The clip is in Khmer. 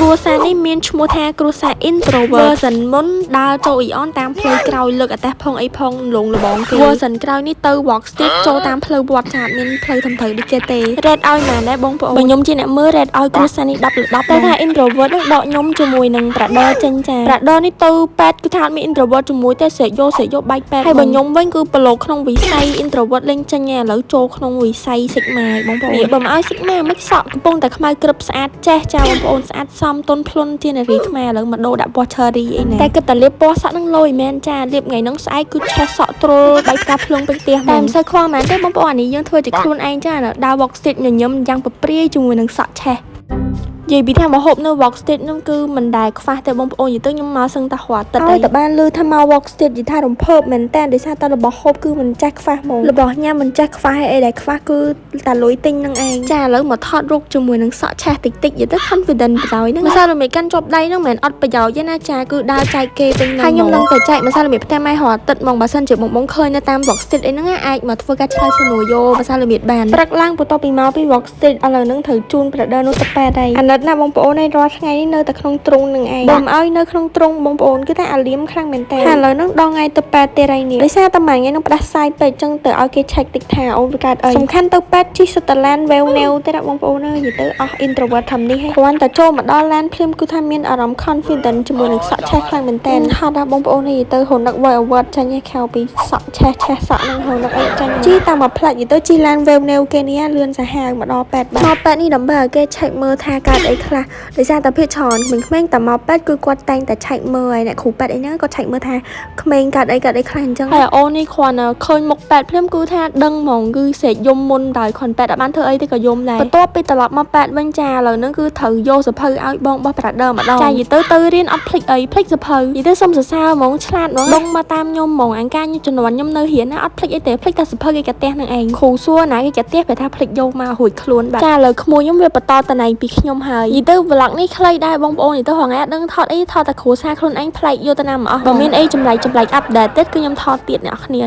គ្រួសារនេះមានឈ្មោះថាគ្រួសារ introvert version មុនដើរចូលអ៊ីអនតាមផ្លូវក្រោយលើកអតេះផងអីផងលងលបងគេ version ក្រោយនេះទៅ walk street ចូលតាមផ្លូវវត្តចាត់មានផ្លូវធំៗដូចគេទេ rate ឲ្យម៉ានដែរបងប្អូនបើខ្ញុំជាអ្នកមើល rate ឲ្យគ្រួសារនេះ10លើ10តែថា introvert នឹងដកខ្ញុំជាមួយនឹង brother ចេញចា brother នេះទៅពេទ្យគឺថាមាន introvert ជាមួយតែស្រែកយកបែកពេទ្យហើយបើខ្ញុំវិញគឺប្រឡូកក្នុងវិស័យ introvert លេងចេញឥឡូវចូលក្នុងវិស័យ sigma បងប្អូនបើមកឲ្យ sigma មិនសក់កំពុងតែខ្មៅក្រឹបស្អាតចេះចាបងប្អូនស្អាតសមទន់ភ្លន់ជានារីខ្មែរឥឡូវមកដូរដាក់ពណ៌ cherry អីណាតែគិតតែលាបពណ៌សក់នឹងលយមែនចាលាបថ្ងៃហ្នឹងស្អែកគឺឆេះសក់ទ្រុលបែកផ្កាភ្លើងពេញផ្ទះតែមិនសូវខ្វល់មែនទេបងប្អូនអានេះយើងធ្វើជាខ្លួនឯងចាដើរ walk street ញញឹមយ៉ាងប្រព្រាយជាមួយនឹងសក់ឆេះនិយាយពីថាមកហូបនៅ walk street នោះគឺមិនដែលខ្វះទេបងប្អូននិយាយទៅខ្ញុំមកសឹងតែរាល់ទឹកហើយតែបានលឺថាមក walk street និយាយថារំភើបមែនតើដោយសារតែរបស់ហូបគឺមិនចេះខ្វះហ្មងរបស់ញ៉ាំមិនចេះខ្វះអីដែលខ្វះគឺតែលុយទិញនឹងឯងចាឥឡូវមកថតរូបជាមួយនឹងសក់ឆេះតិចតិចនិយាយទៅ confident ប្រយហ្នឹងម្សៅរមៀតកាន់ជាប់ដៃហ្នឹងមិនមែនអត់ប្រយោជន៍ទេណាចាគឺដើរចែកគេពេញហ្នឹងហើយខ្ញុំនឹងទៅចែកម្សៅរមៀតផ្ទះម៉ែរាល់ទឹកហ្មងបើសិនជាបងឃើញនៅតាម walk street អីហ្នឹងអាចមកធ្វើការឆ្លើយសំណួរយកម្សៅរមៀតបានព្រឹកឡើងបន្ទាប់ពីមកពី walk street ឥឡូវហ្នឹងត្រូវជូន brother នោះទៅប៉ែតហើយអាណិតណាបងប្អូនរាល់ថ្ងៃនេះនៅតែក្នុងទ្រុងនឹងឯងបើមិនឲ្យនៅក្នុងទ្រុងបងប្អូនគឺថាអាលៀមខ្លាំងមែនតើឥឡូវហ្នឹងដល់ថ្ងៃទៅប៉ែតទេរៃនេះដោយសារតែមួយថ្ងៃហ្នឹងផ្ដាសាយពេកចឹងទៅឲ្យគេឆែកតិចថាអូនវាកើតអីសំខាន់ទៅប៉ែតជិះសុទ្ធតែឡានវេវណេវទេណាបងប្អូនអើយនិយាយទៅអស់ introvert ធំនេះហើយគ្រាន់តែចូលមកដល់ឡានភ្លាមគឺថាមានអារម្មណ៍ confident ជាមួយនឹងសក់ឆេះខ្លាំងមែនតើហត់ណាបងប្អូននិយាយទៅហូរនឹក voice over ចាញ់ខៅពីសក់ឆេះសក់ហ្នឹងហូរនឹកអីចាញ់ជីតាមមកផ្លាច់និយាយទៅជីឡានវេវណេវគេនេះលឿនសាហាវមកដល់ប៉ែតបាទមកប៉ែតនេះដើម្បីឲ្យគេឆែកមើលថាកើតអីខ្លះដោយសារតែភាគច្រើនក្មេងៗតែមកប៉ែតគឺគាត់តែងតែឆែកមើលហើយអ្នកគ្រូប៉ែតអីហ្នឹងគាត់ឆែកមើលថាក្មេងកើតអីខ្លះអញ្ចឹងហើយអូននេះគ្រាន់តែឃើញមុខប៉ែតភ្លាមគឺថាដឹងហ្មងគឺស្រែកយំមុនដោយគ្រាន់ប៉ែតអត់បានធ្វើអីទេក៏យំដែរបន្ទាប់ពីត្រឡប់មកប៉ែតវិញចាឥឡូវហ្នឹងគឺត្រូវយកសភៅឲ្យបងបោះ brother ម្ដងចានិយាយទៅរៀនអត់ភ្លេចអីភ្លេចសភៅនិយាយទៅសុំសរសើរហ្មងឆ្លាតហ្មងដងមកតាមខ្ញុំហ្មងអង្ការជំនាន់ខ្ញុំនៅរៀនណាអត់ភ្លេចអីទេភ្លេចតែសភៅគេកាត់ផ្ទះនឹងឯងគ្រូសួរណាគេកាត់ផ្ទះប្រថាភ្លេចយកមករួចខ្លួនបាទចាឥឡូវក្មួយខ្ញុំវាបន្តតំណែងពីខ្ញុំហើយនិយាយទៅ vlog នេះខ្លីដែរបងប្អូននិយាយទៅហងៃអត់ដឹងថតអីថតតែគ្រួសារខ្លួនឯងប្លែកយកទៅណាមកអស់បើមានអីចម្លែក update ទៀតគឺខ្ញុំថតទៀតអ្នកនរគ្នា